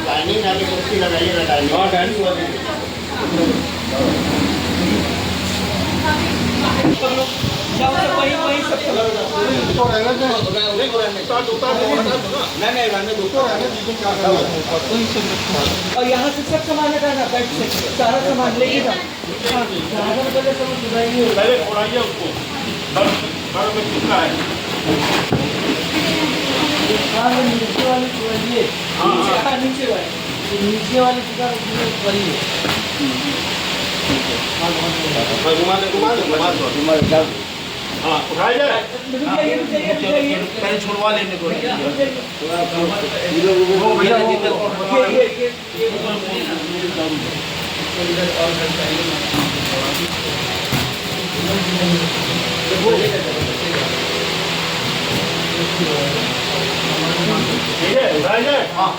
Dining वाली कुर्सी लगाइएगा, डाइनिंग। हाँ, डाइनिंग वाली वही सब और यहाँ से सब सामान हटाना, बेड से सारा सामान लेके जाओ। पहले उड़ाइए उसको, घर में कितना है। नीचे वाली खोलिए, नीचे वाली खोलिए। हाँ, उठाया जाए। पहले छुड़वा लेने को। ठीक है, उठाया जाए। हाँ,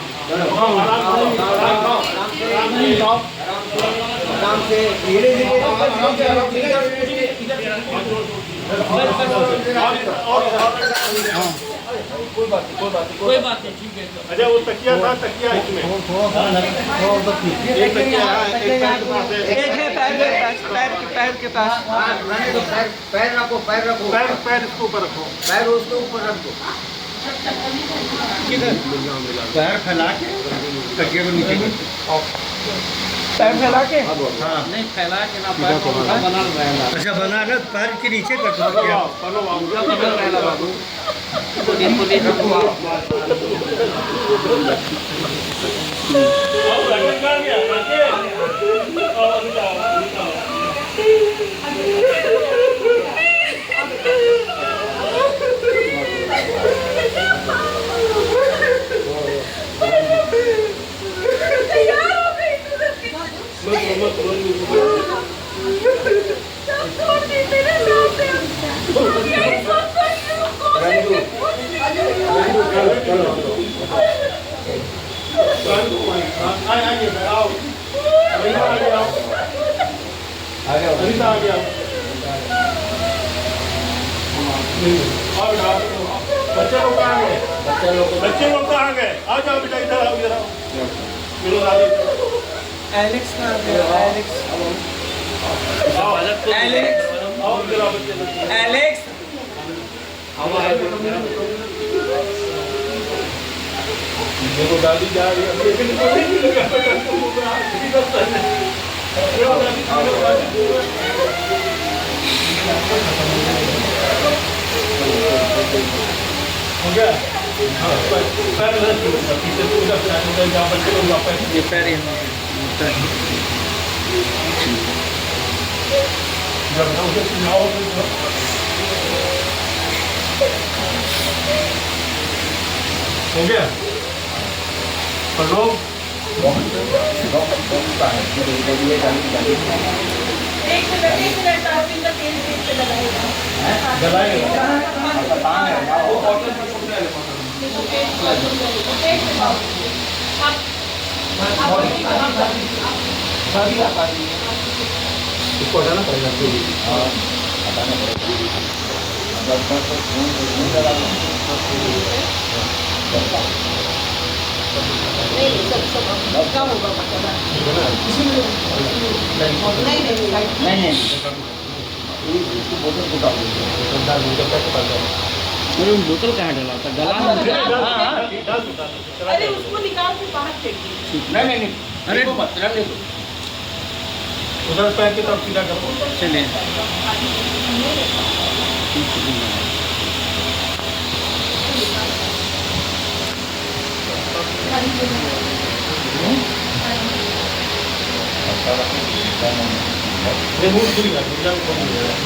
आराम से धीरे धीरे कोई बात नहीं, ठीक है। अच्छा, वो तकिया था, तकिया इसमें एक तकिया है, एक पैर के पास पैर रखो, पैर रखो, पैर इसके ऊपर रखो, पैर उसके ऊपर रख दो। पैर फैला के तकिया को नीचे पैर फैला के। हाँ, नहीं फैला के ना, पैर बना रहेगा। अच्छा, बना रहे पैर के नीचे कर दो। बाबू बच्चे लोग कहाँ गए? आ जाओ बेटा, इधर आओ, इधर आओ। मिलो दादी। एलेक्स कहाँ गया? एलेक्स आओ, एलेक्स आओ, इधर आओ बच्चे। एलेक्स देखो दादी जा रही है। हो गया? पैर पीछे पूरा जहाँ बच्चे लोग वापस ये पैर जब उसे सुनाओ हो गया। और लोग इसको हटाना पड़ेगा। हटाना बोतल कहाँ डाला था? डाला अरे उसको निकाल के बाहर फेंकिए। नहीं, अरे उधर पैर की तरफ सीधा करो। चले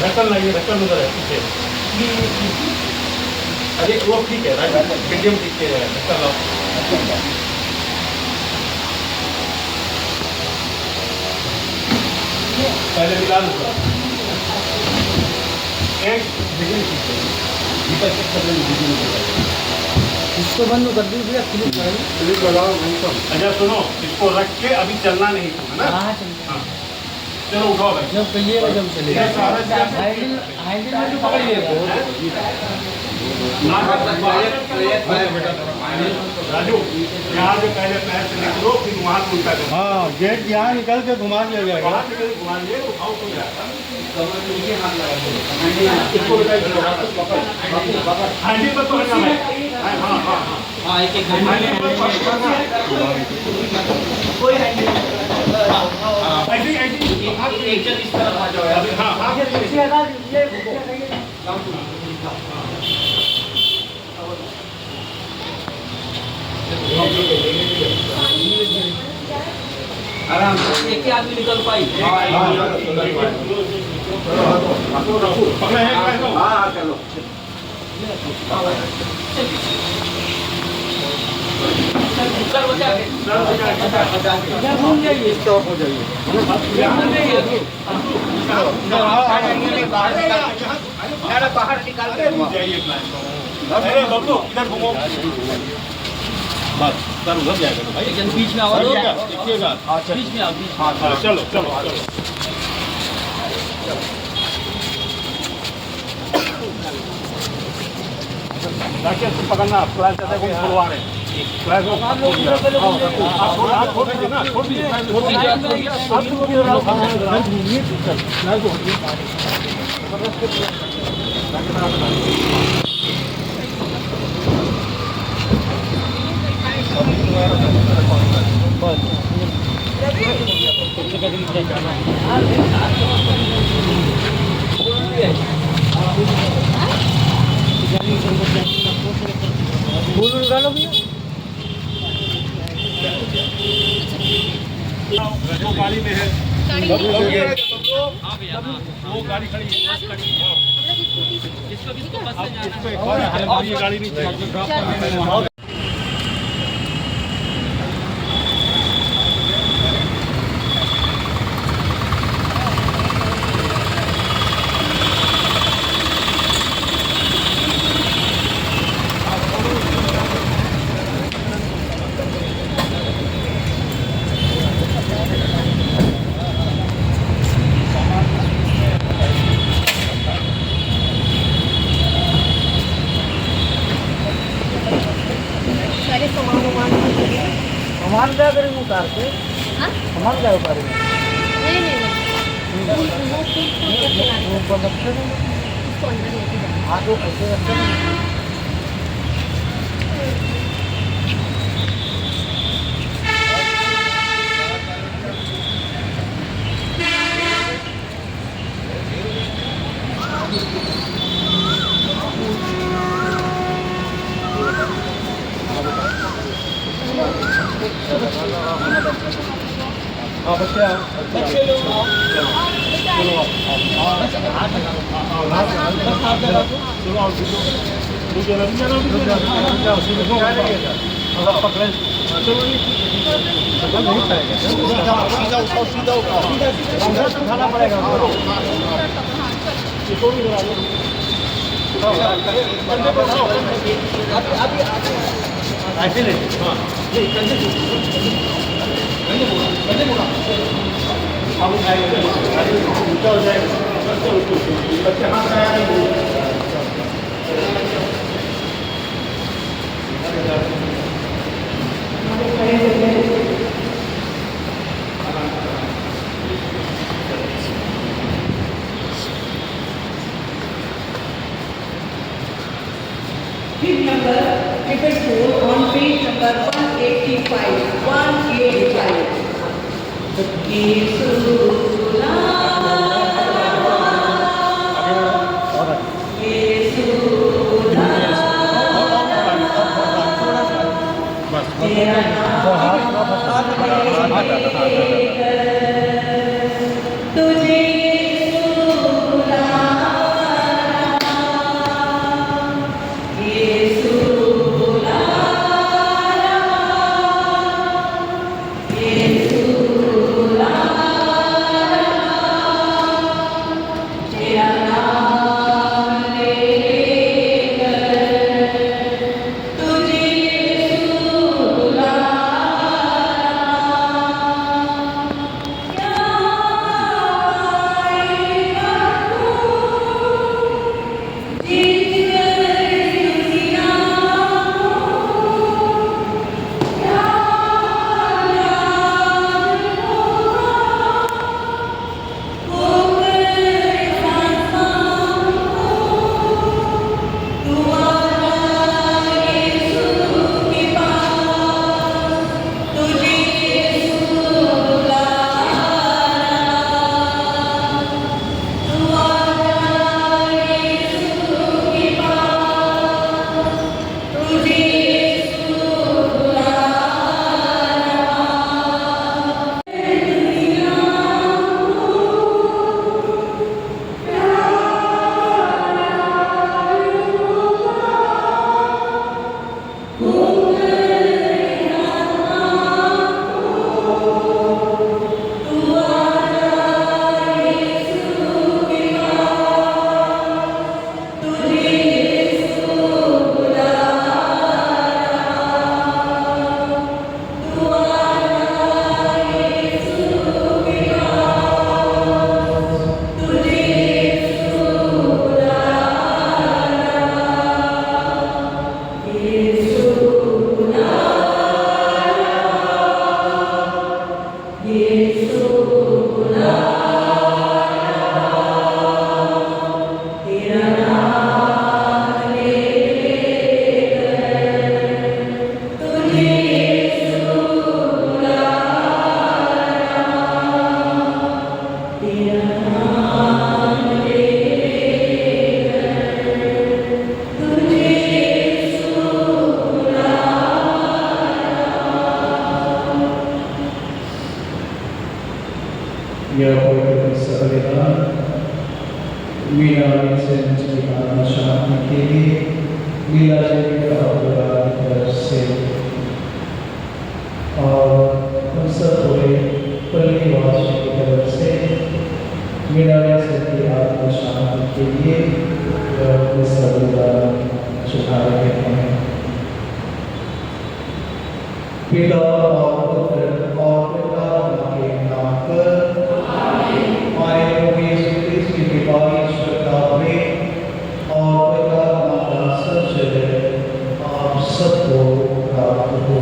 ढक्कन लाइए, ढक्कन उधर है पीछे। अरे वो ठीक है, मीडियम ठीक है, ढक्कन लाओ। पहले मिला लो एक इसको बंद कर दीजिए, क्लिप लगाओ। अच्छा सुनो, इसको रख के अभी चलना नहीं था ना। हाँ चलो उठाओ भाई। जब कहिएगा जब चलेगा। हैंडल में तो पकड़िएगा। राजू यहाँ से पहले पैर से निकलो फिर वहाँ से उल्टा करो। हाँ गेट यहाँ निकल के घुमा दिया जाएगा। वहाँ से घुमा लिए उठाओ तो जाएगा। हांडी पर पकड़ना है। हाँ हाँ हाँ हाँ एक एक हांडी पर पकड़ना है। कोई है नहीं। ऐसी ऐसी एक जन इस तरफ आ जाओ यार। हाँ हाँ आराम से एक ही आदमी निकल पाई। पकड़े हैं हाँ चलो चल बचा के घूम जाइए स्टॉप हो जाइए बाहर निकाल के जाइए अरे बबलू इधर घूमो बस सर उधर जाएगा तो भाई एक बीच में आओ देखिएगा बीच में आओ बीच में। हाँ चलो चलो चलो जाके तुम पकड़ना फ्लैश जैसे को खुलवा रहे हैं फ्लैश को आप छोड़ दीजिए ना छोड़ दीजिए जो गाड़ी में है वो गाड़ी खड़ी है ये गाड़ी नहीं चाहिए सारे सामान क्या करेंगे उतार के हाँ? सामान क्या उतारेंगे नहीं नहीं इसको अंदर लेके जाना। हाँ तो कैसे रखते हैं हाँ बच्चे आओ बच्चे लोग आओ खाना पड़ेगा ऐसे नहीं हाँ हम उठाएंगे ऊंचा हो जाएगा बच्चे हाथ आएंगे Bid number ticket 4 on page number 185. 185. तुझे मीरा से शांति के लिए मीरा जी का परिवार की तरफ से और हम सब पूरे परिवार की तरफ से मीरा से की आत्मा शांति के लिए चुका रहे हैं। पिता और पुत्र और पिता के नाम पर हमारे प्रभु यीशु क्रिस्त की कृपा ईश्वर का प्रेम और पिता का सच्चाई आप सबको प्राप्त हो।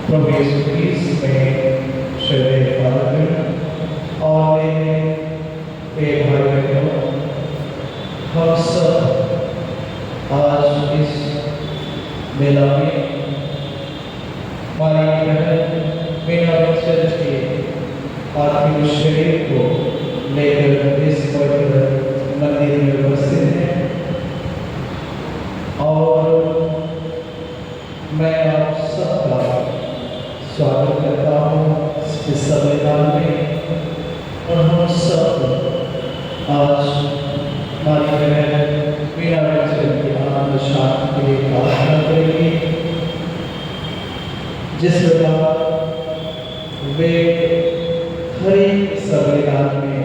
प्रभु यीशु क्रिस्त में श्रद्धेय फादर और मेरे भाई बहनों, हम सब आज इस मेला में हमारी बहन मीना बच्चन के पार्थिव शरीर को लेकर इस पवित्र मंदिर में उपस्थित हैं और मैं आप सबका स्वागत करता हूँ इस संविधान में। और हम सब आज हमारी बहन मीना बच्चन की आत्मा शांति के लिए प्रार्थना करेंगे। जिस प्रकार वे हर एक संविधान में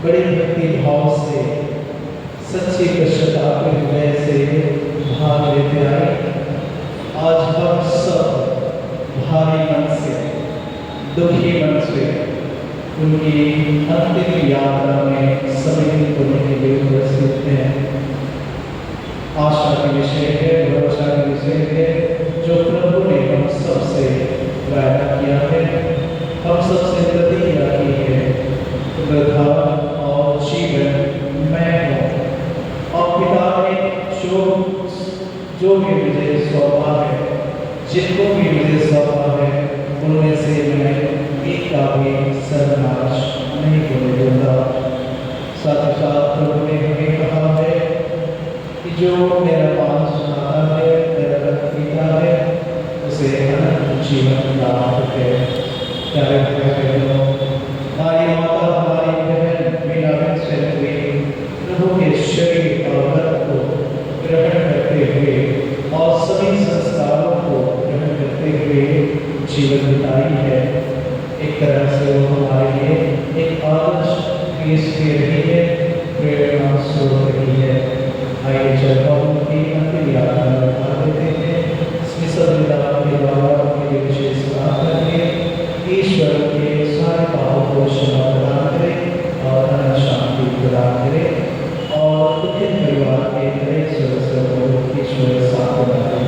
बड़े भक्ति भाव से सच्ची पश्चाताप के हृदय से भाग लेते आए, आज हम सब भारी मन से दुखी मन से उनकी अंतिम यात्रा में सम्मिलित होने के लिए उपस्थित हैं। आशा का विषय है, भरोसा का विषय है जो प्रभु ने हम सबसे वायदा किया है, हम सबसे प्रतिज्ञा की है। वृद्धा और जीवन मैं हूँ और पिता ने जो भी मुझे सौंपा है, जिनको भी मुझे सौंपा है, उनमें से मैं एक का भी सर्वनाश नहीं होने दूंगा। साथ ही साथ प्रभु ने हमें कहा है कि जो मेरा पान सुनाता है, मेरा रक्त पीता है, उसे अनंत जीवन प्राप्त है। प्यारे बहनों, हमारी माता हमारी बहन मीना बच्चन प्रभु के शरीर और रक्त को ग्रहण करते हुए और सभी संस्कारों को ग्रहण करते हुए जीवन बिताई है। एक तरह से वो हमारे लिए एक आदर्श पेश दे रही है, प्रेरणा स्रोत रही है। आइए जब हम उनकी अंतिम यात्रा में भाग लेते हैं, इसमें संविधान के द्वारा उनके लिए विशेष प्रार्थना करें। ईश्वर के सारे पापों को क्षमा प्रदान करें और अनंत शांति प्रदान करें और दुखित परिवार के हरेक सदस्य को ईश्वर साथ बनाए।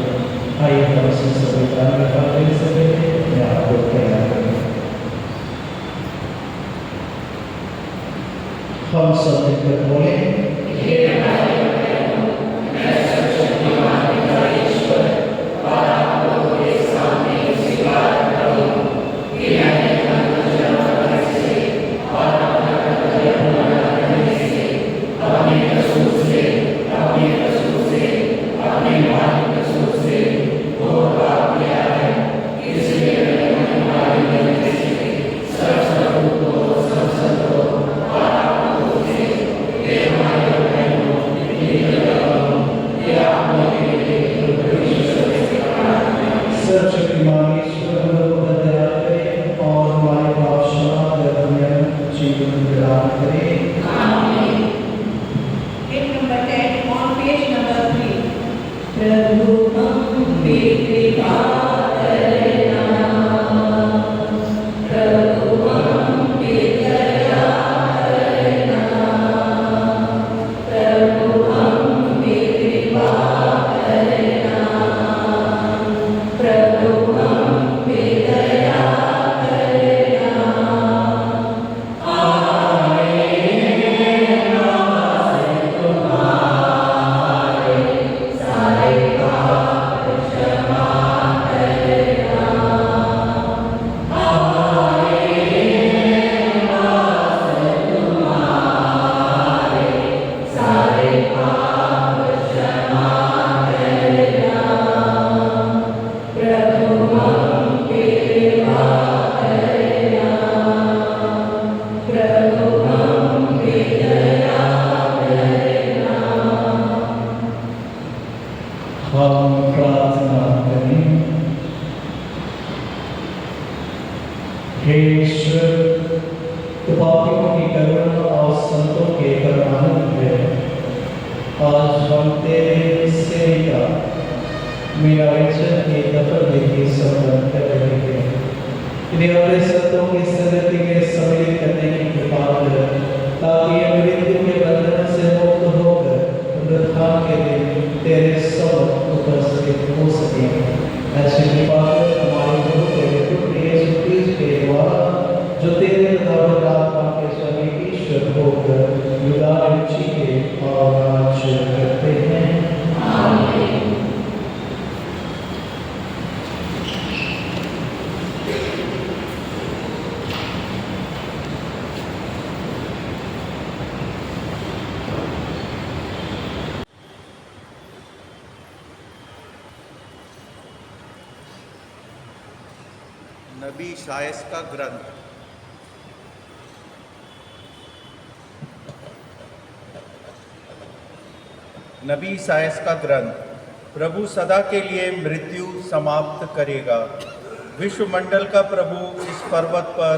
आइए हम इस संविधान में भाग ले सकें। मैं आपको तैयार करें। हम सब मिलकर बोलें, पापियों की करुणा और संतों के परमानंद है। आज हम तेरे सेविका मीरा वचन की दफन विधि संपन्न कर रहे हैं। इन्हें अपने संतों की संगति में सम्मिलित करने की कृपा कर, ताकि ये मृत्यु के बंधन से मुक्त होकर पुनरुत्थान के दिन तेरे समक्ष उपस्थित हो सके। ऐसी कृपा कर हमारे गुरु तेरे पुत्र यीशु क्रिस्त के द्वारा, जो तेरे पवित्र आत्मा के सभी ईश्वर होकर युगान रुचि के और राज्य करते हैं। आमीन। नबी इशायाह का ग्रंथ। नबी इशायाह का ग्रंथ। प्रभु सदा के लिए मृत्यु समाप्त करेगा। विश्वमंडल का प्रभु इस पर्वत पर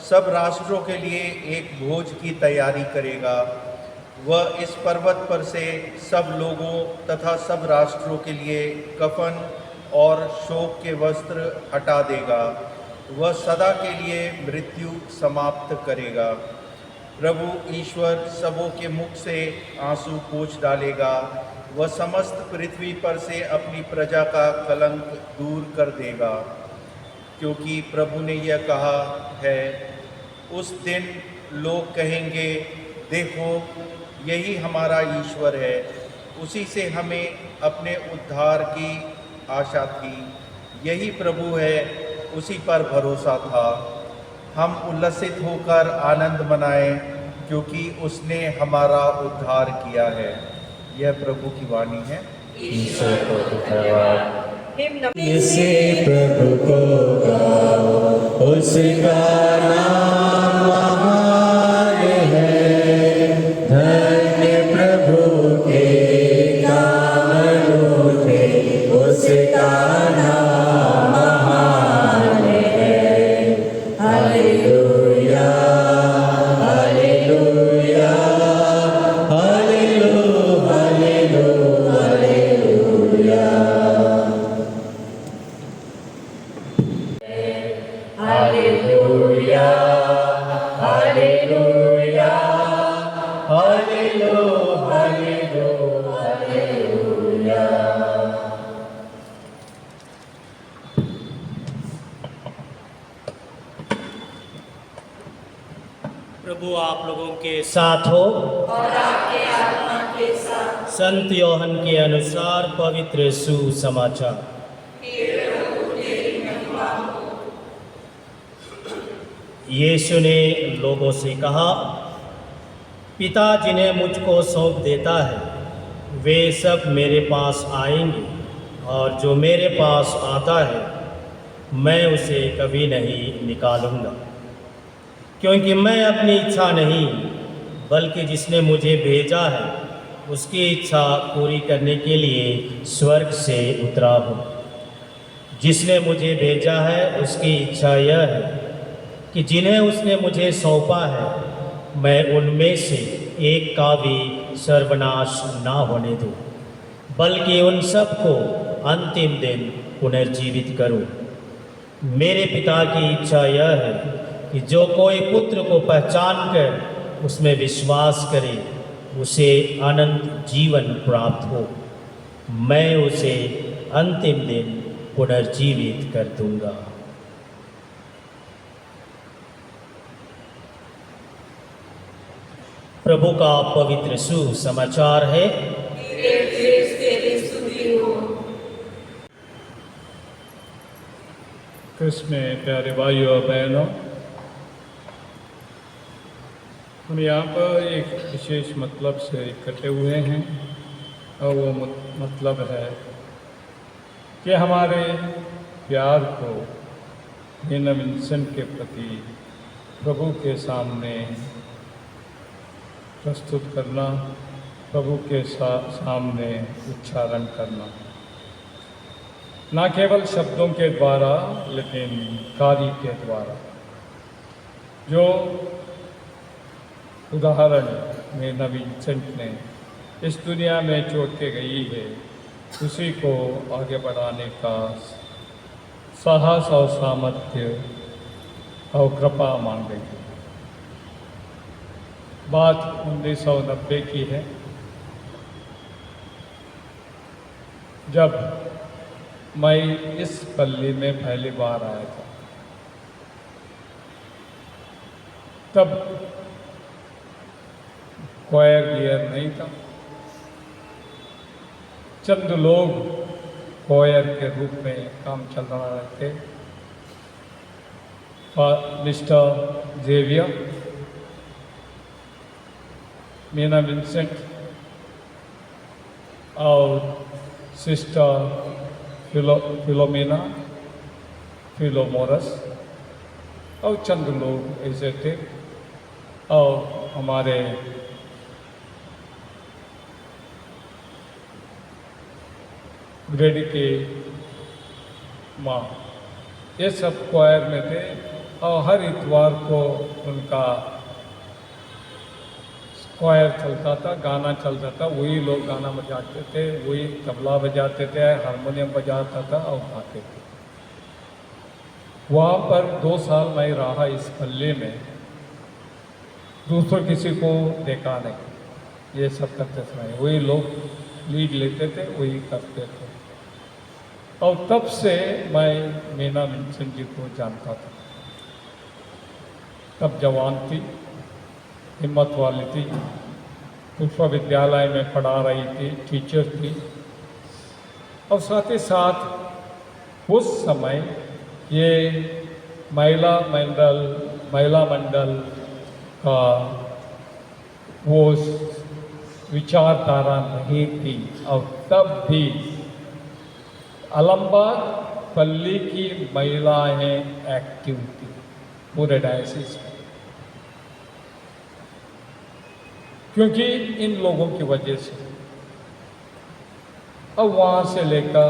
सब राष्ट्रों के लिए एक भोज की तैयारी करेगा। वह इस पर्वत पर से सब लोगों तथा सब राष्ट्रों के लिए कफन और शोक के वस्त्र हटा देगा। वह सदा के लिए मृत्यु समाप्त करेगा। प्रभु ईश्वर सबों के मुख से आंसू पोंछ डालेगा। वह समस्त पृथ्वी पर से अपनी प्रजा का कलंक दूर कर देगा, क्योंकि प्रभु ने यह कहा है। उस दिन लोग कहेंगे, देखो यही हमारा ईश्वर है, उसी से हमें अपने उद्धार की आशा थी। यही प्रभु है, उसी पर भरोसा था। हम उल्लसित होकर आनंद मनाएं, क्योंकि उसने हमारा उद्धार किया है। यह प्रभु की वाणी है। ईश्वर को धन्यवाद। इसे प्रभु को गाओ, उसका नाम महान है। धन्य प्रभु के काम अनूठे, उसका नाम महान है। Hallelujah, hallelujah, hallelujah, hallelujah, hallelujah, hallelujah, hallelujah, hallelujah. प्रभु आप लोगों के साथ हो और आपके आत्मा के साथ। संत योहन के अनुसार पवित्र सुसमाचार। यीशु ने लोगों से कहा, पिता जिन्हें मुझको सौंप देता है वे सब मेरे पास आएंगे, और जो मेरे पास आता है मैं उसे कभी नहीं निकालूंगा। क्योंकि मैं अपनी इच्छा नहीं बल्कि जिसने मुझे भेजा है उसकी इच्छा पूरी करने के लिए स्वर्ग से उतरा हूँ। जिसने मुझे भेजा है उसकी इच्छा यह है कि जिन्हें उसने मुझे सौंपा है मैं उनमें से एक का भी सर्वनाश ना होने दूँ, बल्कि उन सब को अंतिम दिन पुनर्जीवित करूँ। मेरे पिता की इच्छा यह है कि जो कोई पुत्र को पहचान कर उसमें विश्वास करे उसे अनंत जीवन प्राप्त हो। मैं उसे अंतिम दिन पुनर्जीवित कर दूंगा। प्रभु का पवित्र सुसमाचार है। क्रिस्त में प्यारे भाइयों और बहनों, हम यहाँ पर एक विशेष मतलब से इकट्ठे हुए हैं, और वो मतलब है कि हमारे प्यार को नीना विंसेंट के प्रति प्रभु के सामने प्रस्तुत करना, प्रभु के सामने उच्चारण करना, न केवल शब्दों के द्वारा लेकिन कार्य के द्वारा। जो उदाहरण मीना विंसेंट ने इस दुनिया में छोड़ के गई है, उसी को आगे बढ़ाने का साहस और सामर्थ्य और कृपा मांग रही है। बात 1990 की है, जब मैं इस पल्ली में पहली बार आया था। तब क्वायर गियर नहीं था, चंद लोग क्वायर के रूप में काम चल रहा थे। मिस्टर जेवियर, मीना विंसेंट और सिस्टर फिलोमेना, फिलोमोरस और चंद लोग ऐसे थे। और हमारे ग्रेडी के माँ, ये सब क्वायर में थे और हर इतवार को उनका क्वायर चलता था, गाना चलता था, वही लोग गाना बजाते थे, वही तबला बजाते थे, हारमोनियम बजाता था और गाते थे। वहाँ पर 2 साल मैं रहा इस पल्ले में, दूसरों किसी को देखा नहीं। ये सब करते समय वही लोग लीड लेते थे, वही करते थे। और तब से मैं मीना विंसेंट जी को जानता था। तब जवान थी, हिम्मत वाली थी, विश्वविद्यालय में पढ़ा रही थी, टीचर थी। और साथ ही साथ उस समय ये महिला मंडल का वो विचारधारा नहीं थी। और तब भी अलम्बाग पल्ली की महिलाएं एक्टिव थी पूरे डायसिस में, क्योंकि इन लोगों की वजह से। अब वहाँ से लेकर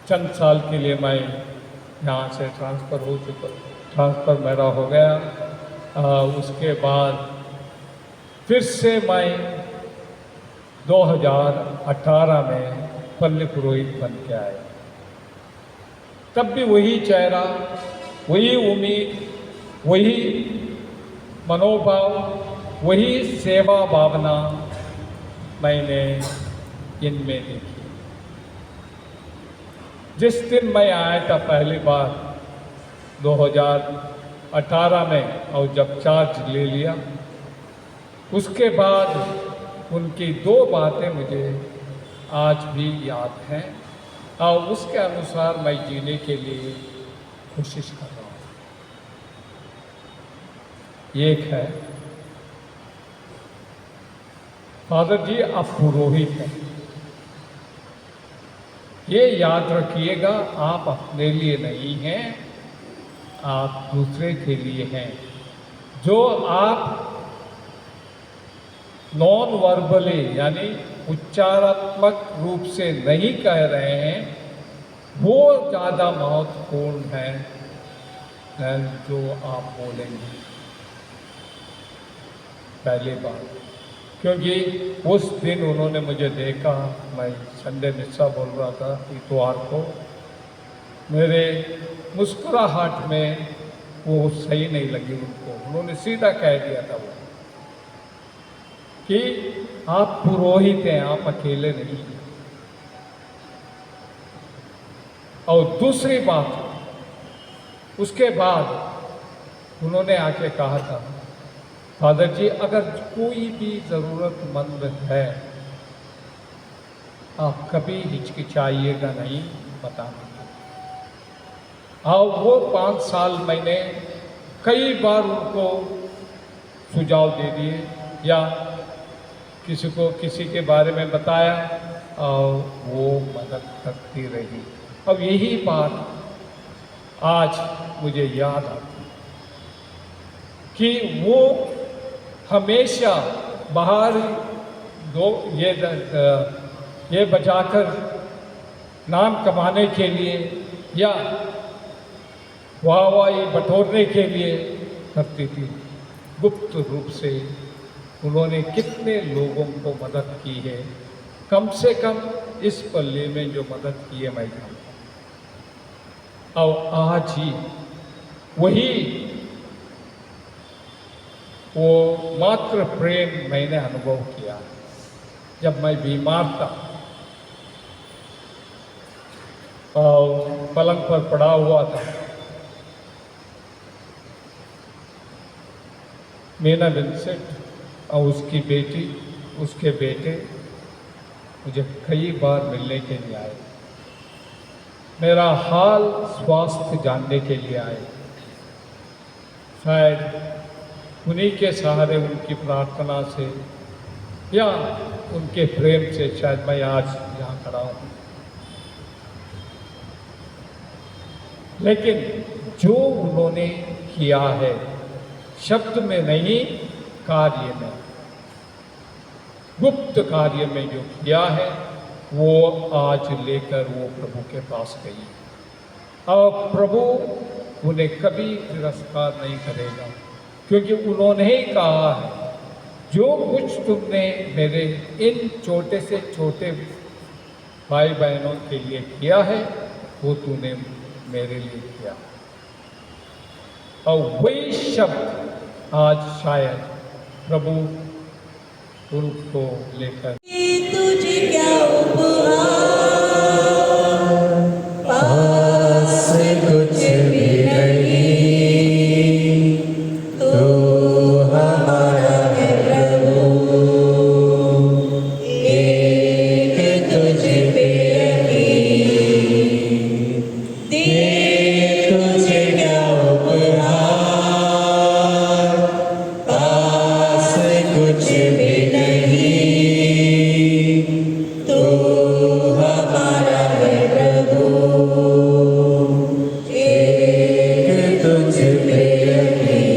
चंद साल के लिए मैं यहाँ से ट्रांसफ़र मेरा हो गया। उसके बाद फिर से मैं 2018 में पल्ली पुरोहित बन के आया। तब भी वही चेहरा, वही उम्मीद, वही मनोभाव, वही सेवा भावना मैंने इनमें देखी। जिस दिन मैं आया था पहली बार 2018 में और जब चार्ज ले लिया, उसके बाद उनकी 2 बातें मुझे आज भी याद हैं और उसके अनुसार मैं जीने के लिए कोशिश कर रहा हूँ। एक है, फादर जी आप पुरोहित हैं, ये याद रखिएगा, आप अपने लिए नहीं हैं, आप दूसरे के लिए हैं। जो आप नॉन वर्बली यानी उच्चारात्मक रूप से नहीं कह रहे हैं, वो ज़्यादा महत्वपूर्ण है जो आप बोलेंगे पहली बार। क्योंकि उस दिन उन्होंने मुझे देखा, मैं संडे मिस्सा बोल रहा था इतवार को, मेरे मुस्कुराहट में वो सही नहीं लगी उनको। उन्होंने सीधा कह दिया था वो कि आप पुरोहित हैं, आप अकेले नहीं हैं। और दूसरी बात, उसके बाद उन्होंने आके कहा था, फादर जी अगर कोई भी ज़रूरतमंद है आप कभी हिचकिचाइएगा नहीं बताने के। और वो 5 साल मैंने कई बार उनको सुझाव दे दिए या किसी को किसी के बारे में बताया और वो मदद करती रही। अब यही बात आज मुझे याद आती कि वो हमेशा बाहर ये बचाकर नाम कमाने के लिए या वाहवाही बटोरने के लिए करती थी। गुप्त रूप से उन्होंने कितने लोगों को मदद की है, कम से कम इस पल्ले में जो मदद की है मैं जानता हूँ। और आज ही वही वो मात्र प्रेम मैंने अनुभव किया। जब मैं बीमार था और पलंग पर पड़ा हुआ था, मीना विंसेंट और उसकी बेटी, उसके बेटे मुझे कई बार मिलने के लिए आए, मेरा हाल स्वास्थ्य जानने के लिए आए। शायद उन्हीं के सहारे, उनकी प्रार्थना से या उनके प्रेम से शायद मैं आज यहाँ खड़ा हूँ। लेकिन जो उन्होंने किया है, शब्द में नहीं, कार्य में, गुप्त कार्य में जो किया है, वो आज लेकर वो प्रभु के पास गई और प्रभु उन्हें कभी तिरस्कार नहीं करेगा, क्योंकि उन्होंने ही कहा है, जो कुछ तुमने मेरे इन छोटे से छोटे भाई बहनों के लिए किया है, वो तूने मेरे लिए किया। और वही शब्द आज शायद प्रभु उनको लेकर तुझे क्या उपहार, पास कुछ भी नहीं, तू हमारा है प्रभु, एक तुझ पे यकीन, दे तुझे क्या उपहार, पास कुछ भी नहीं, तू हमारा है प्रभु, एक तुझ पे यकीन।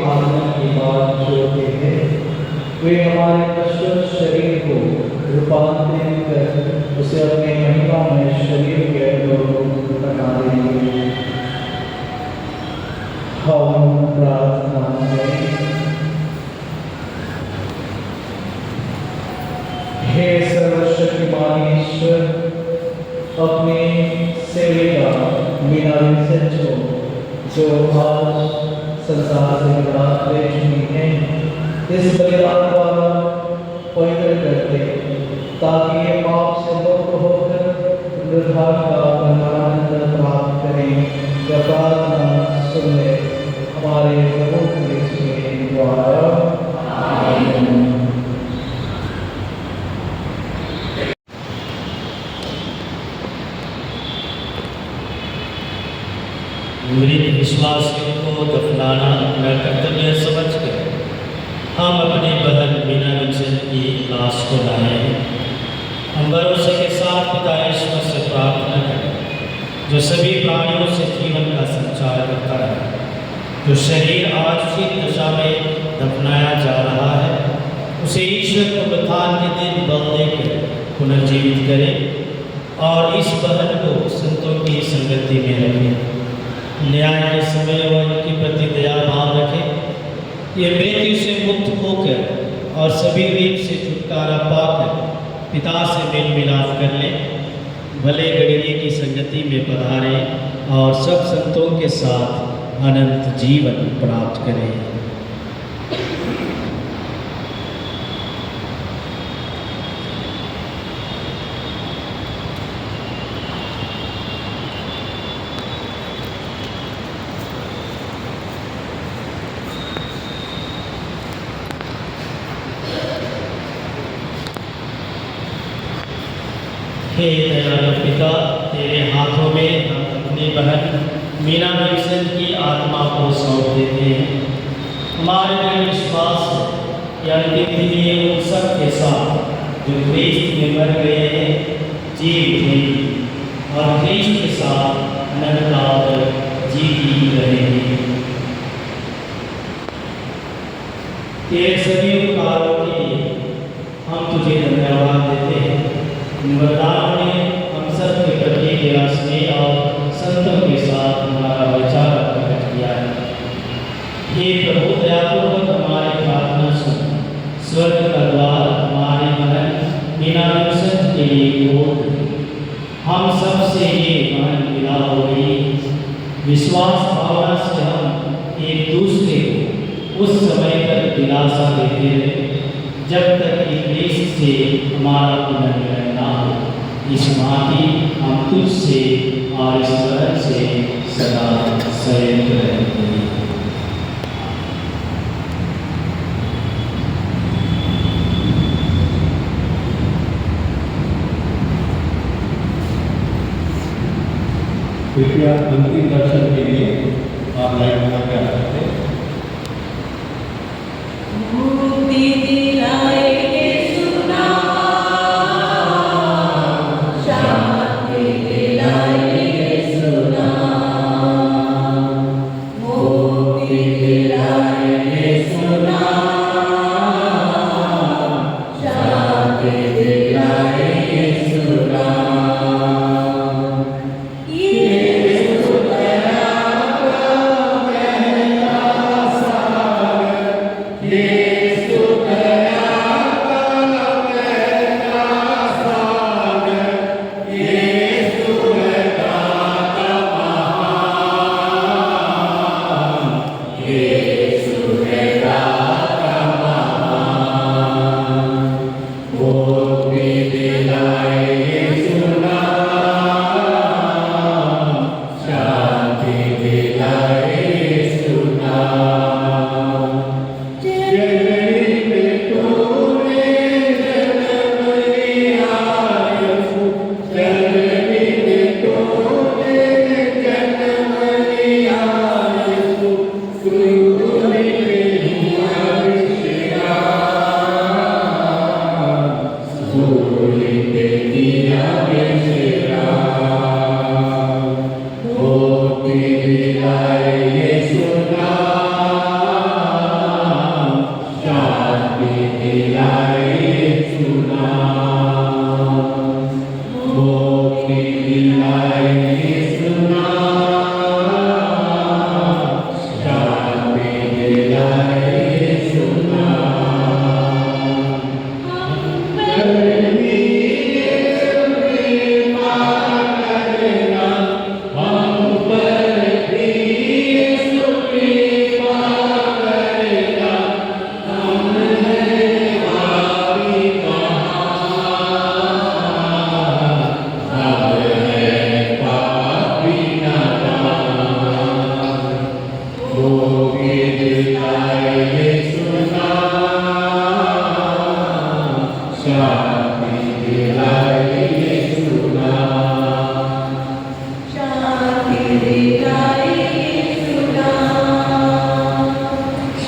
आगमन की बात जोड़ते हैं। वे हमारे नश्वर शरीर को रूपांतरित कर उसे अपने महिमा में शरीर के अनुरूप बना देंगे। हम प्रार्थना करें। हे सर्वशक्तिमान ईश्वर, अपने सेविका मीना विंसेंट को जो आज संसार से विराट ले चुकी है, इस बलिदान द्वारा पवित्र करते ताकि ये पाप से मुक्त होकर वृद्धा का परमानंद प्राप्त करें। यह प्रार्थना सुन ले हमारे प्रभु क्रिस्त के द्वारा। आमीन। मृत विश्वासियों को दफनाना अपना कर्तव्य समझकर हम अपनी बहन मीना विंसेंट की लाश को लाए। हम भरोसे के साथ पिता ईश्वर से प्रार्थना करें, जो सभी प्राणियों से जीवन का संचार करता है, जो शरीर आज उसी दशा में दफनाया जा रहा है, उसे ईश्वर को बथान के दिन बल देकर पुनर्जीवित करे और इस बहन को संतों की संगति में रखे। न्याय के समय वह इनके प्रति दया भाव रखे। ये मृत्यु से मुक्त होकर और सभी रीत से छुटकारा पाकर पिता से मेल मिलाप कर ले, भले गड़िए की संगति में पधारे और सब संतों के साथ अनंत जीवन प्राप्त करें। हे दयालु पिता, तेरे हाथों में हम अपनी बहन मीना विंसेंट की आत्मा को सौंप देते हैं। हमारे में विश्वास है कि अंतिम दिन ये उन सब के साथ जो ख्रीस्त में मर गए हैं जी उठेंगे और ख्रीस्त के साथ अनंत काल तक जीती रहेंगी। तेरे सभी उपकारों के लिए हम तुझे धन्यवाद देते हैं। वरदान ने हम सब के प्रति तेरा स्नेह और संतों के साथ हमारा विचार प्रकट किया है। हे प्रभु, दयापूर्वक हमारी प्रार्थना सुन। स्वर्ग का द्वार हमारी बहन मीना विंसेंट के लिए खोल दे। हम सब से ये बहन मिला हो गई। विश्वास भावना से हम एक दूसरे को उस समय तक दिलासा देते रहे जब तक कि ख्रीस्त से हमारा पुनर्मिलन ना हो। इस माटी हम तुझसे और इस बहन से सदा संयुक्त रहेंगे। कृपया अंतिम दर्शन के लिए आप लाइन बना के आ सकते हैं। मुक्ति दिलाएंगे सुना, शांति दिलाएंगे सुना, मुक्ति दिलाएंगे सुना, शांति दिलाएंगे सुना। जय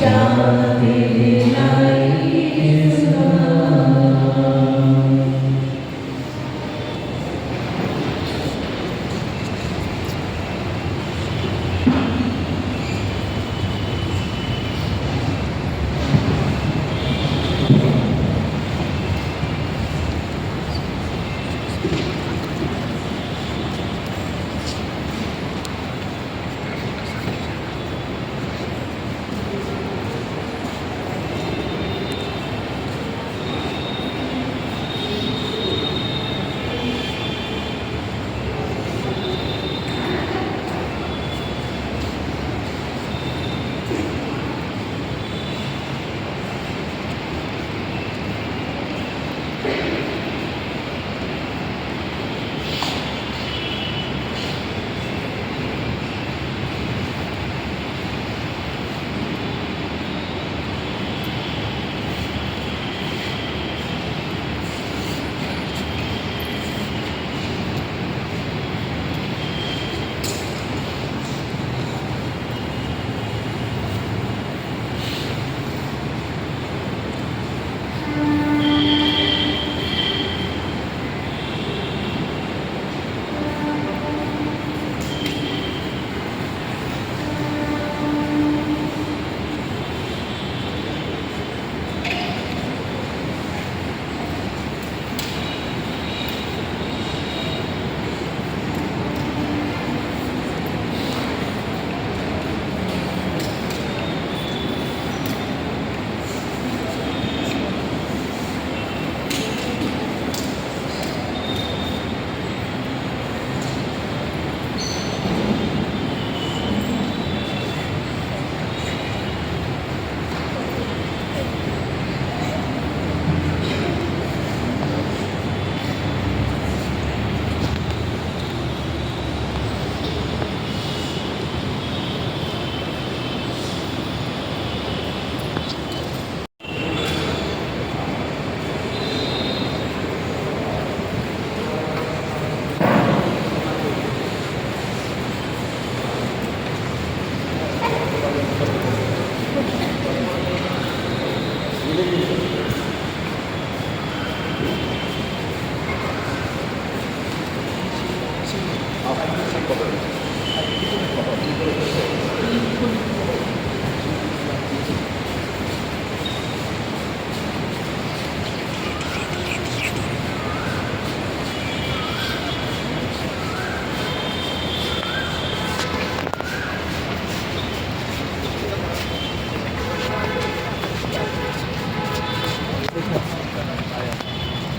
शांति दिलाए यीशु नाम।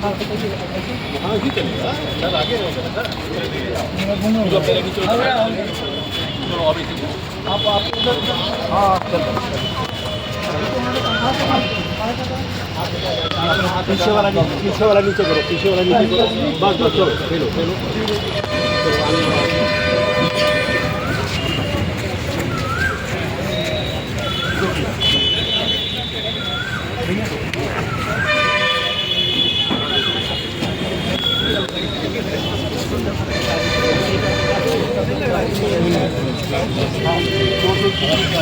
हाँ जी चलेगा सर आगे रहेगा सर चलो पहले नीचे चलो अभी आप उधर हाँ पीछे वाला नीचे करो पीछे वाला नीचे करो बस बस चलो खेलो खेलो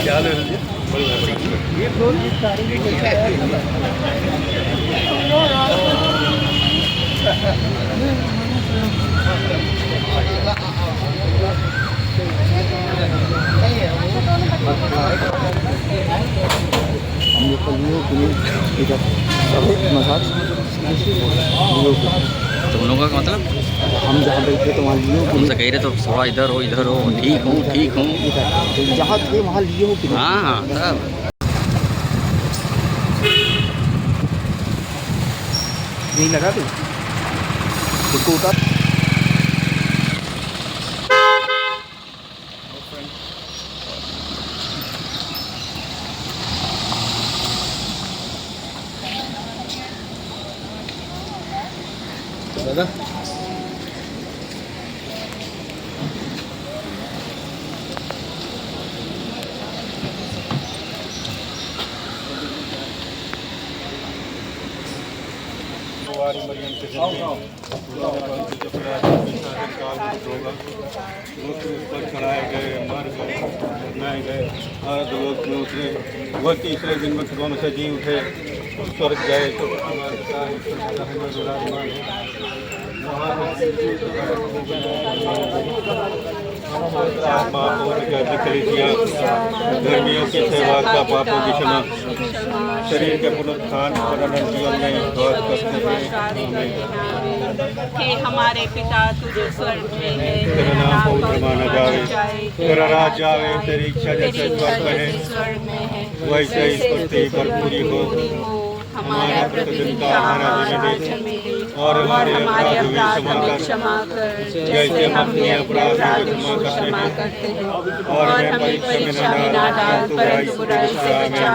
क्या ले रही तुम लोगों का मतलब हम जहाँ बैठे तो वहाँ लियो तुमसे कह रहे तो थोड़ा इधर हो ठीक हूँ जहाँ थे वहाँ लियो हो कि हाँ हाँ सब नहीं लगा तू उसको उतार दादा कुंवारी मरियम के जन्म होगा उस पर चढ़ाए गए, मर गए, बनाए गए, अर्ध लोक में उतरे, वह तीसरे दिन में दोनों से जी उठे, स्वर्ग गए तो धर्मियों की सेवा का पापों की क्षमा, शरीर के पुनरुत्थान और अनंत जीवन में वास करते हैं। हे हमारे पिता तुझे स्वर्ग में है, तेरा नाम पवित्र माना जाए, तेरा राज्य आवे, तेरी इच्छा जैसे स्वर्ग में है वैसे इस पृथ्वी पर पूरी हो। हमारा प्रतिदिन का आहार आज हमें दे और हमारे अपराध हमें क्षमा कर जैसे हम अपने अपराधियों को क्षमा करते हैं, और हमें परीक्षा में न डाल परंतु बुराई से बचा।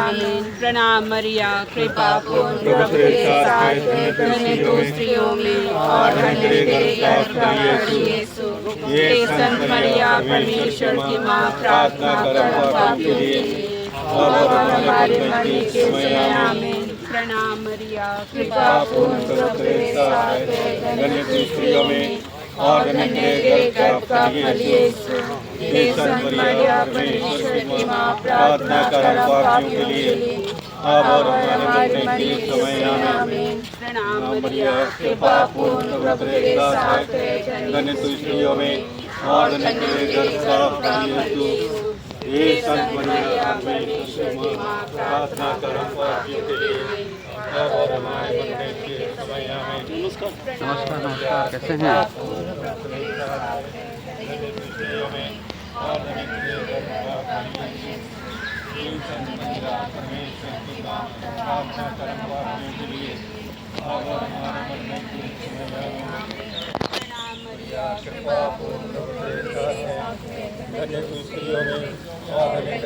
प्रणाम मरिया, कृपा पूर्ण प्रभु तेरे साथ है, धन्य तू स्त्रियों में और धन्य तेरे गर्भ का फल यीशु। हे संत मरिया परमेश्वर की माँ, प्रार्थना कर पाप के लिए और हमारे मरने के समय आमीन। प्रणाम मरिया, कृपा पूर्ण प्रभु तेरे साथ है, धन्य तू स्त्रियों में और धन्य तेरे गर्भ का फल यीशु। हे संत मरिया परमेश्वर की माँ, प्रार्थना कर पापियों के लिए और हमारे मरने के समय आमीन। प्रणाम मरिया, कृपा पूर्ण प्रभु तेरे साथ है, धन्य तू स्त्रियों में और धन्य तेरे गर्भ का फल यीशु। हे संत मरिया परमेश्वर की माँ, प्रार्थना कर पापियों के लिए और हमारे मरने के समय आमीन। नमस्कार नमस्कार, कैसे हैं? धन्य तू स्त्रियों में और धन्य तेरे गर्भ का फल यीशु। हे संत मरिया प्रार्थना कर पापियों के लिए और हमारे मरने के समय आमीन। प्रणाम मरिया, कृपा पूर्ण प्रभु तेरे साथ है, धन्य तू स्त्रियों में और धन्य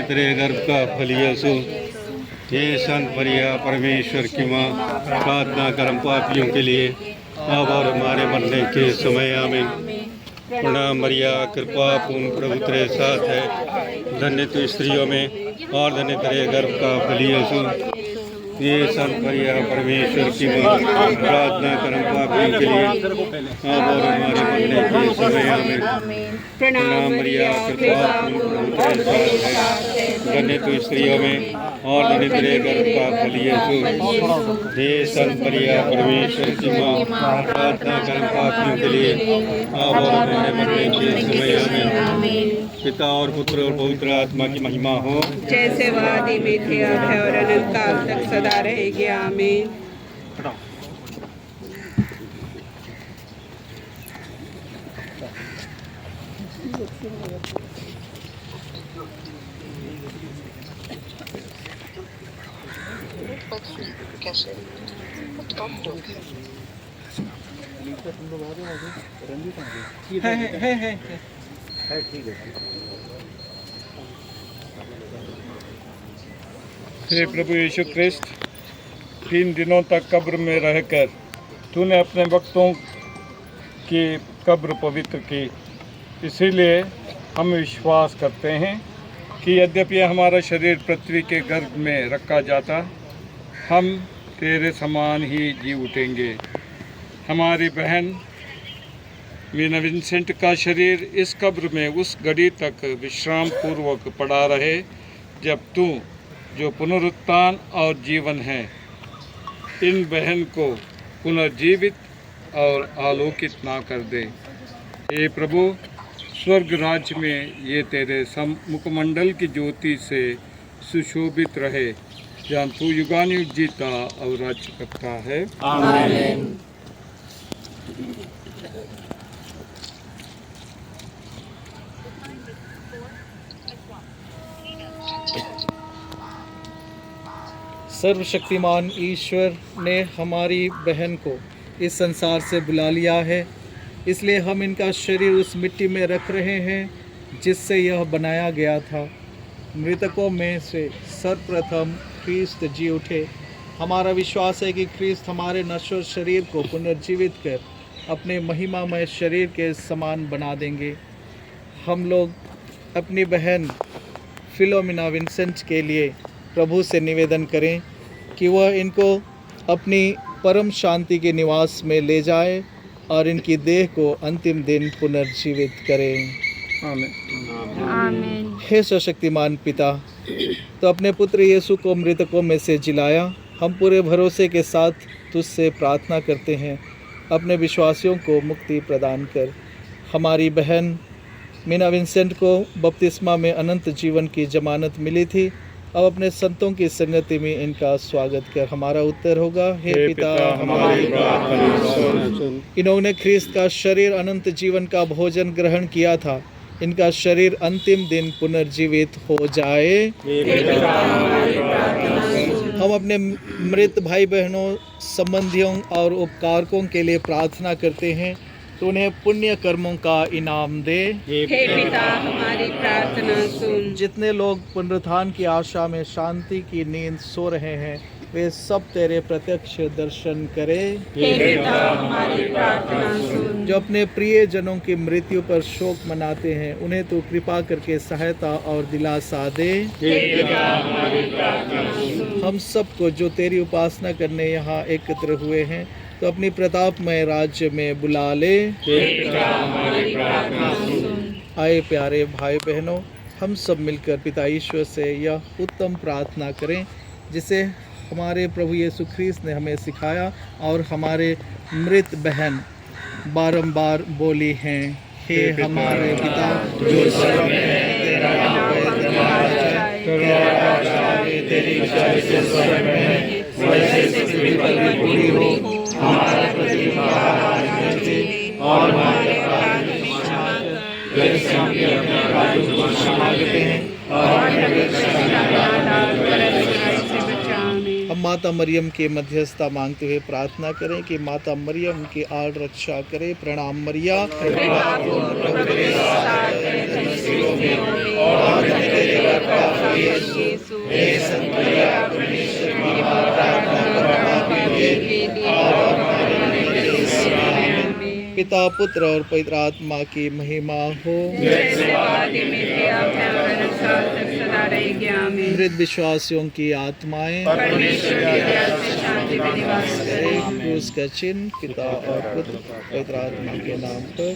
तेरे गर्भ का फल यीशु। हे संत मरिया परमेश्वर की माँ, प्रार्थना कर पापियों के लिए अब और हमारे मरने के समय आमीन। प्रणाम मरिया, कृपा पूर्ण प्रभु तेरे साथ है, धन्य तू स्त्रियों में और धन्य तेरे गर्भ का फल यीशु। ये संत मरिया परमेश्वर की माँ, प्रार्थना कर पापियों के लिए अब और हमारे मरने के समय आमीन। प्रणाम मरिया, कृपा पूर्ण प्रभु तेरे साथ है, धन्य तू स्त्रियों में और धन्य तेरे गर्भ का फल यीशु। हे संत मरिया परमेश्वर की माँ, प्रार्थना कर पापियों के लिए अब और हमारे मरने के समय आमीन। पिता और पुत्र और पवित्र आत्मा की महिमा हो, जैसे वह आदि में थे, अब है और अनंत काल तक सदा रहेगी आमीन। हे प्रभु यीशु क्रिस्ट, 3 दिनों तक कब्र में रहकर तूने अपने भक्तों की कब्र पवित्र की। इसीलिए हम विश्वास करते हैं कि यद्यपि हमारा शरीर पृथ्वी के गर्भ में रखा जाता, हम तेरे समान ही जी उठेंगे। हमारी बहन मीना विंसेंट का शरीर इस कब्र में उस घड़ी तक विश्राम पूर्वक पड़ा रहे जब तू, जो पुनरुत्थान और जीवन है, इन बहन को पुनर्जीवित और आलोकित ना कर दे। हे प्रभु, स्वर्ग राज्य में ये तेरे मुखमंडल की ज्योति से सुशोभित रहे, जहाँ तू युगानुयुग जीता और राज्य करता है। आमीन। सर्वशक्तिमान ईश्वर ने हमारी बहन को इस संसार से बुला लिया है, इसलिए हम इनका शरीर उस मिट्टी में रख रहे हैं जिससे यह बनाया गया था। मृतकों में से सर्वप्रथम ख्रीस्त जी उठे, हमारा विश्वास है कि ख्रीस्त हमारे नश्वर शरीर को पुनर्जीवित कर अपने महिमामय शरीर के समान बना देंगे। हम लोग अपनी बहन फिलोमिना विंसेंट के लिए प्रभु से निवेदन करें कि वह इनको अपनी परम शांति के निवास में ले जाए और इनकी देह को अंतिम दिन पुनर्जीवित करें। आमीन। हे सशक्तिमान पिता, तो अपने पुत्र यीशु को मृतकों में से जिलाया, हम पूरे भरोसे के साथ तुझसे प्रार्थना करते हैं, अपने विश्वासियों को मुक्ति प्रदान कर। हमारी बहन मीना विंसेंट को बपतिस्मा में अनंत जीवन की जमानत मिली थी, अब अपने संतों की संगति में इनका स्वागत कर। हमारा उत्तर होगा, हे पिता हमारी प्रार्थना सुन। इन्होंने ख्रीस्त का शरीर अनंत जीवन का भोजन ग्रहण किया था, इनका शरीर अंतिम दिन पुनर्जीवित हो जाए। हम अपने मृत भाई बहनों, संबंधियों और उपकारकों के लिए प्रार्थना करते हैं तो उन्हें पुण्य कर्मों का इनाम दे। हे पिता हमारी प्रार्थना सुन। जितने लोग पुनरुत्थान की आशा में शांति की नींद सो रहे हैं, वे सब तेरे प्रत्यक्ष दर्शन करें। हे पिता हमारी प्रार्थना सुन। जो अपने प्रिय जनों की मृत्यु पर शोक मनाते हैं, उन्हें तू कृपा करके सहायता और दिलासा दे। हे पिता हमारी प्रार्थना सुन। हम सबको जो तेरी उपासना करने यहाँ एकत्र हुए हैं, तो अपनी प्रतापमय राज्य में बुला ले। हे पिता हमारी प्रार्थना सुन। आए प्यारे भाई बहनों, हम सब मिलकर पिता ईश्वर से यह उत्तम प्रार्थना करें जिसे हमारे प्रभु यीशु ख्रीस्त ने हमें सिखाया और हमारे मृत बहन बारंबार बोली हैं। हे हमारे पिता जो स्वर्ग में है, तेरा नाम तेरी इच्छा जैसे स्वर्ग में है, वैसे पृथ्वी पर भी पूरी हो। हमारा प्रतिदिन आहार दे और हमारे अपराध क्षमा कर, जैसे हम भी अपने अपराधियों को क्षमा करते हैं, और हमें हम माता मरियम के मध्यस्थता मांगते हुए प्रार्थना करें कि माता मरियम की आड़ रक्षा करे। प्रणाम मरिया, पिता पुत्र और पवित्र आत्मा की महिमा हो। मृत विश्वासियों की आत्माएं क्रूस का चिन्ह पिता और पुत्र पवित्र आत्मा के नाम पर।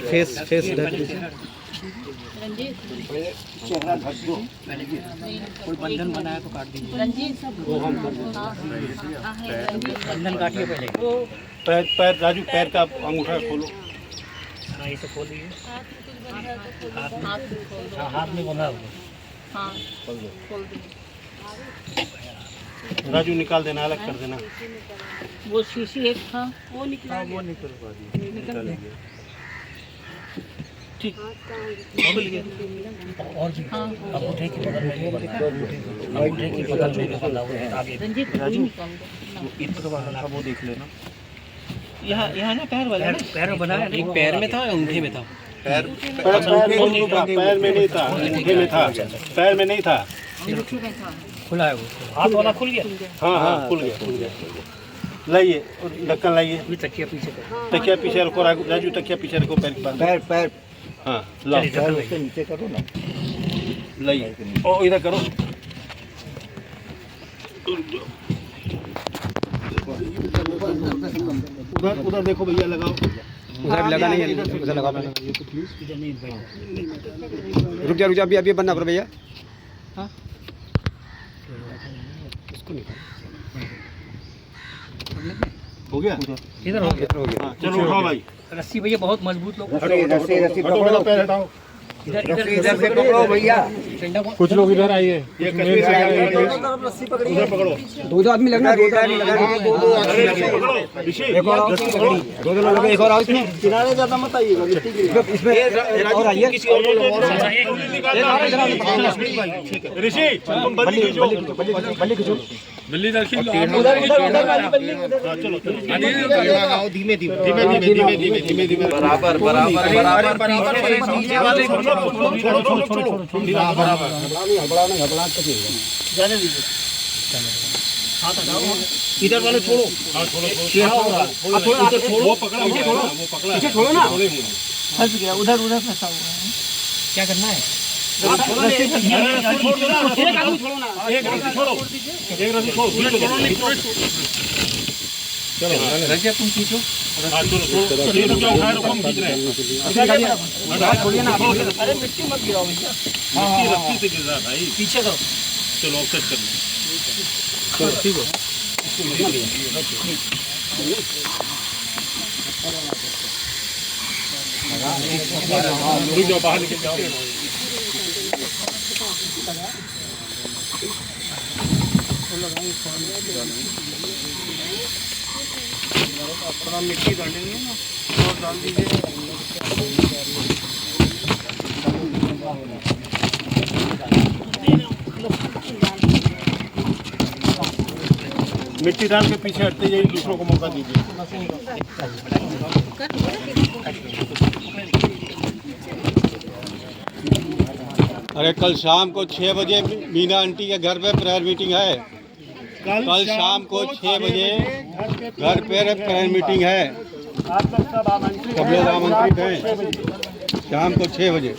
फेस ढक दीजिए। कोई बंधन बनाया तो काट दीजिए। बंधन काटिए पहले। पैर राजू, पैर का अंगूठा खोलो। हाँ, इसे खोल दीजिए। हाथ में बंधा हुआ। हाँ, खोल दो। राजू निकाल देना, अलग कर देना। वो शीशी एक था, वो निकला। वो निकल पा दी, निकल गया। ठीक और भी अंगूठे की बगल में अंगूठे की बगल में बंधा हुआ है आगे। राजू इत्र वाला वो देख लेना। यहाँ ना पैर वाला पैर में बनाया, एक पैर में था, अंगूठे में था। पैर में नहीं था, अंगूठे में था। पैर में नहीं था, खुला है वो। हाथ वाला खुल गया। हाँ खुल गया। लाइए ढक्कन लाइए। तकिया पीछे करो। तकिया पीछे रखो राजू, तकिया पीछे रखो। पैर हाँ लाओ, उसके नीचे करो ना। लाइए और इधर करो। उधर देखो भैया, लगाओ। उधर लगा नहीं है, उधर लगा। रुक जा अभी बनना करो भैया। हाँ इसको नहीं हो गया, इधर हो गया। हाँ, चलो उठाओ भाई। रस्सी भैया बहुत मजबूत लोग। रस्सी पकड़ो, पैर हटाओ। इधर से पकड़ो भैया। कुछ लोग इधर आइए। रस्सी पकड़ो। दो आदमी लगना, दो आदमी लगना। दो लगे। एक और आओ इसमें। किनारे ज्यादा मत आइएगा, इसमें और आइए। ऋषि तुम बल्ली खींचो। बल्ली रखी लो आप उधर उधर वाली बल्ली धीमे धीमे बराबर बराबर बराबर बराबर नीचे वाले छोड़ो बराबर जाने दीजिए इधर वाले छोड़ो क्या हो रहा है छोड़ो वो पकड़ा पीछे छोड़ो ना फंस गया उधर उधर फंसा हुआ है क्या करना है एक रस्सी छोड़ो चलो रजिया तुम खींचो छोड़िए ना अरे मिट्टी मत गिराओ भैया रस्सी से गिर रहा भाई पीछे करो चलो ऑफसेट कर लो ठीक है रुक जाओ बाहर निकल जाओ थोड़ा मिट्टी डालेंगे ना और डाल दीजिए मिट्टी डाल के पीछे हटते जाइए दूसरों को मौका दीजिए अरे कल शाम को 6 बजे मीना आंटी के घर पे प्रेयर मीटिंग है। कल शाम को 6 बजे घर पे प्रेयर मीटिंग है। सब लोग आमंत्रित हैं शाम को 6 बजे।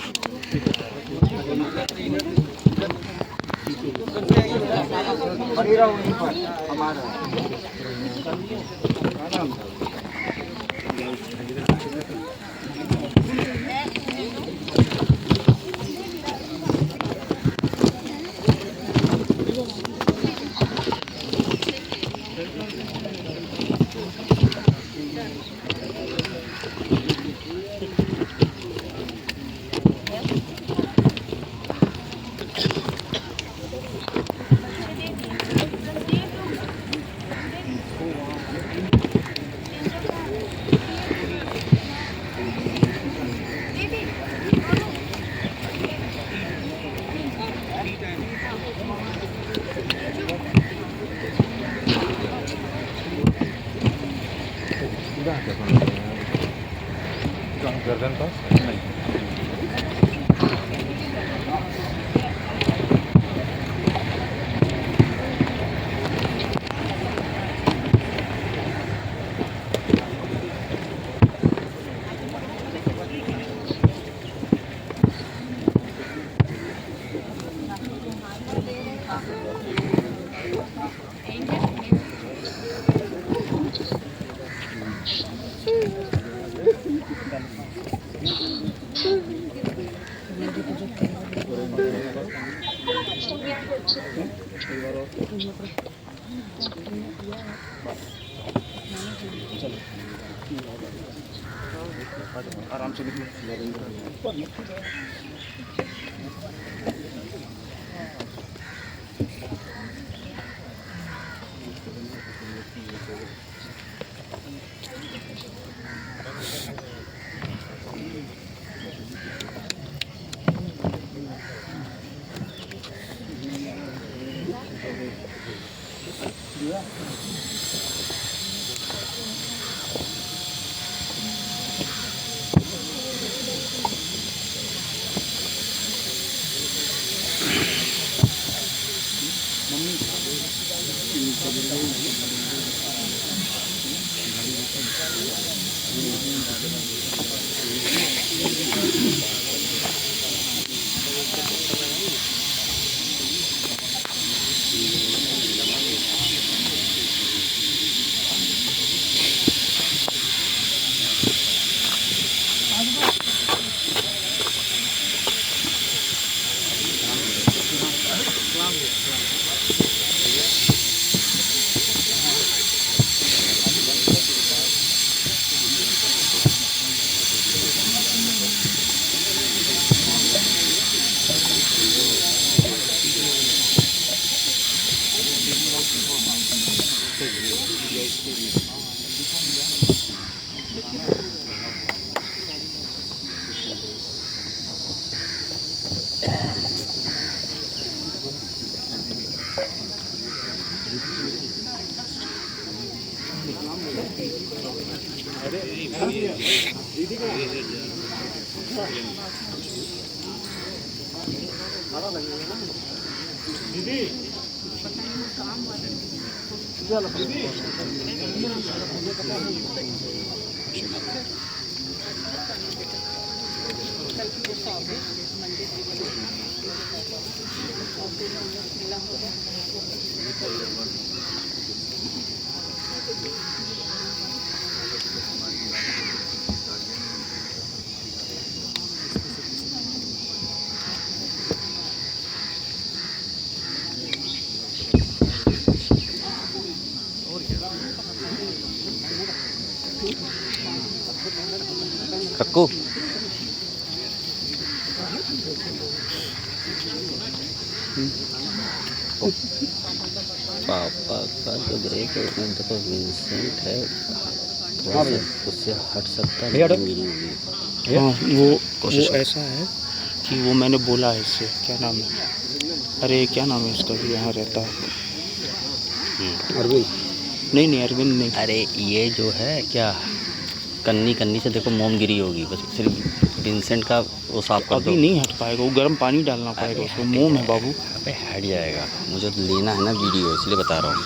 गर्दन पास आराम से कक्कू पापा का जो ब्रेक है उसमें देखो विंसेंट है, थोड़ा सा उससे हट सकता है। हाँ वो ऐसा है कि वो मैंने बोला है इससे, क्या नाम है, अरे क्या नाम है उसका, भी यहाँ रहता है अरविंद। नहीं अरविंद नहीं, अरे ये जो है क्या कन्नी से देखो मोम गिरी होगी, बस सिर्फ विंसेंट का वो साफ कर दो। अभी नहीं हट पाएगा, वो गर्म पानी डालना पड़ेगा उसमें, मोम है बाबू। अबे हट जाएगा, मुझे तो लेना है ना वीडियो, इसलिए बता रहा हूँ।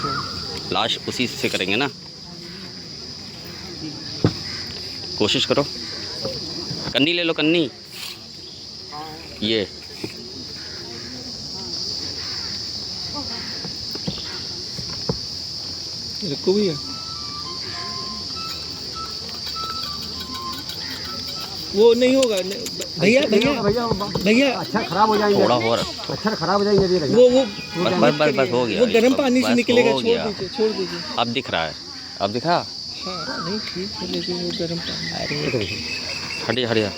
लाश उसी से करेंगे ना, कोशिश करो। कन्नी ले लो, कन्नी ये रखो भैया, वो नहीं होगा भैया भैया अच्छा खराब हो जाएंगे, थोड़ा और अच्छा खराब हो जाएंगे वो बस हो गया, वो गर्म पानी से बस निकलेगा, हो गया। छोड़ दीजिए। अब दिख रहा है, अब दिखा। हाँ नहीं ठीक है, लेकिन वो गर्म पानी, हटिया हटिया।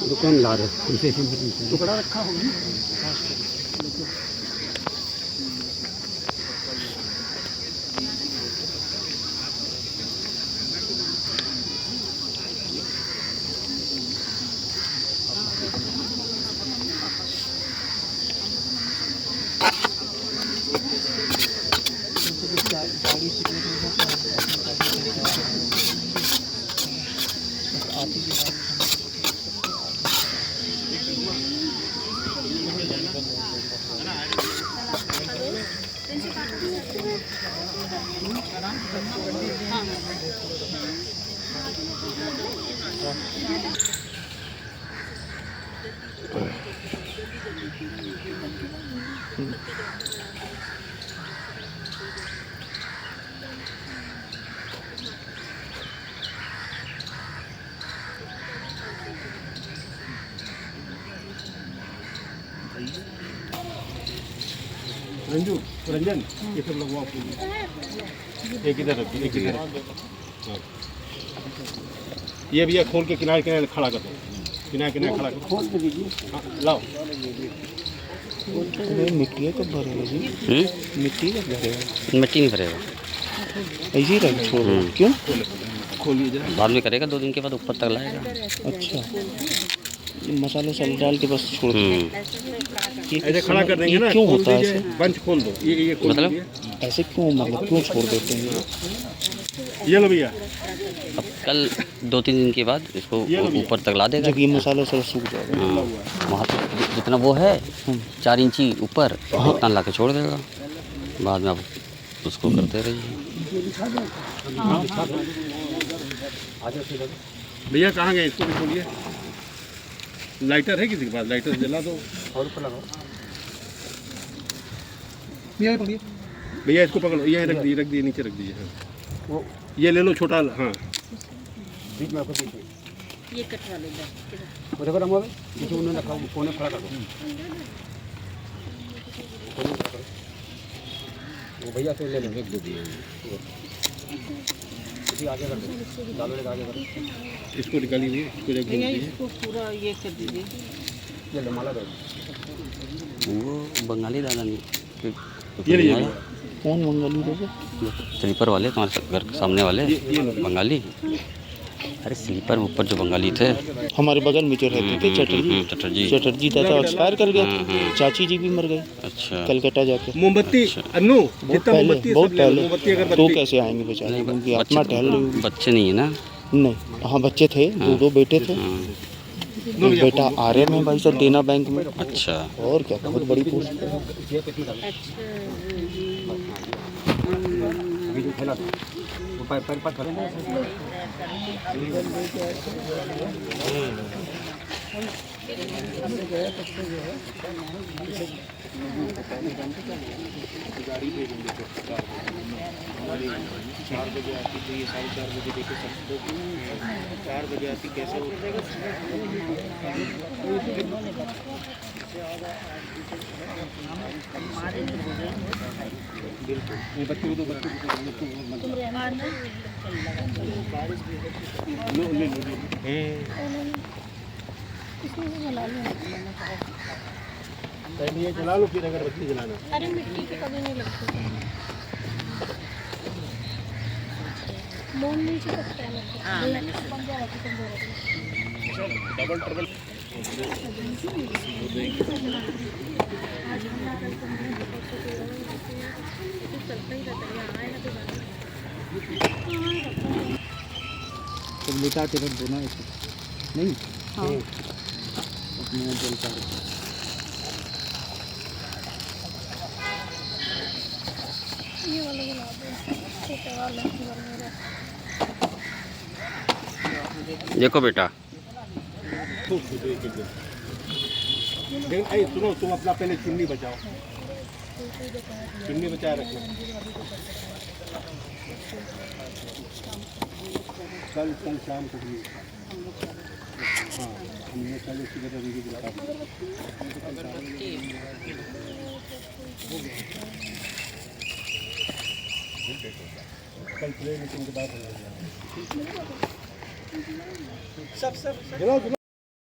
दुकान ला रहे टुकड़ा रखा होगी। रंजन ये सब लगवाओ, एक इधर रखिए, एक इधर। ये भैया खोल के किनारे किनारे खड़ा कर दो, किनारे खड़ा कर खोल के दीजिए। हाँ लाओ। मिट्टी कब भरेगा जी? मिट्टी कब भरेगा? मिट्टी नहीं भरेगा, ऐसे ही रख छोड़। क्यों? खोलिए जरा, बाद में करेगा, 2 दिन के बाद ऊपर तक लाएगा। अच्छा, मसाले वसाले डाल के बस छोड़ दो। ऐसे खड़ा कर देंगे ना, क्यों होता है ऐसे? बंच खोल दो, ये खोल मतलब दीजिए। ऐसे क्यों, मतलब क्यों छोड़ देते हैं? ये लो भैया, अब कल 2-3 दिन के बाद इसको ऊपर तक ला देगा, जब ये मसाला वसाला सूख जाएगा। हाँ, वहाँ पे जितना वो है 4 इंची ऊपर उतना ला के छोड़ देगा, बाद में आप उसको करते रहिए। भैया कहाँ गए, इसको भी खोलिए। लाइटर है किसी के पास? लाइटर जला दो और ऊपर लगाओ। भैया पकड़िए, भैया इसको पकड़ो, ये रख दिए नीचे रख दीजिए। वो ये ले लो छोटा, हाँ बीच में आपको दीजिए, ये कटवा लो इधर। वो देखो रमो बीच उन्होंने रखा, कोने खड़ा कर दो। वो भैया से ले लो, एक दे दिए, इसी आगे कर दो, डालो एक आगे कर, इसको निकालिए, इसको जब भैया इसको पूरा ये कर दीजिए। ये लो माला दो। वो बंगाली दादा नहीं, ये लीजिए। कौन बंगाली दादा? स्लीपर वाले तुम्हारे घर के सामने वाले बंगाली, अरे स्लीपर में ऊपर जो बंगाली थे हमारे बगल में जो रहते थे चटर्जी चटर्जी दादा एक्सपायर कर गया था। चाची जी भी मर गए अच्छा कलकत्ता जाके। मोमबत्ती अन्नू बहुत पहले तो कैसे आएंगे बेचारे, उनकी आत्मा टहल रही होगी। बच्चे नहीं है ना? नहीं, हाँ बच्चे थे, दो बेटे थे। एक बेटा आर्यन में भाई साहब देना बैंक में। अच्छा, और क्या, बहुत बड़ी पोस्ट है। गाड़ी भेजेंगे 4 बजे आती तो ये 4:30 बजे देखे सबको 4 बजे आती कैसे बिल्कुल ये बच्चे को तो पहले ये जला लो फिर अगर बत्ती जलाना। अरे मिट्टी पे कभी नहीं लगती, मोम नहीं चिपकता है। डबल ट्रबल तुम लेटा के रख दो ना इसे, नहीं हाँ। अपने जलता है। ये वाला जला दो, छोटे वाला मेरा। देखो बेटा, सुनो तुम अपना पहले चुन्नी बचाओ, चुन्नी बचा रखो। कल शाम को हाँ हमने कल उसी तरह कल प्ले मीटिंग के बाद सब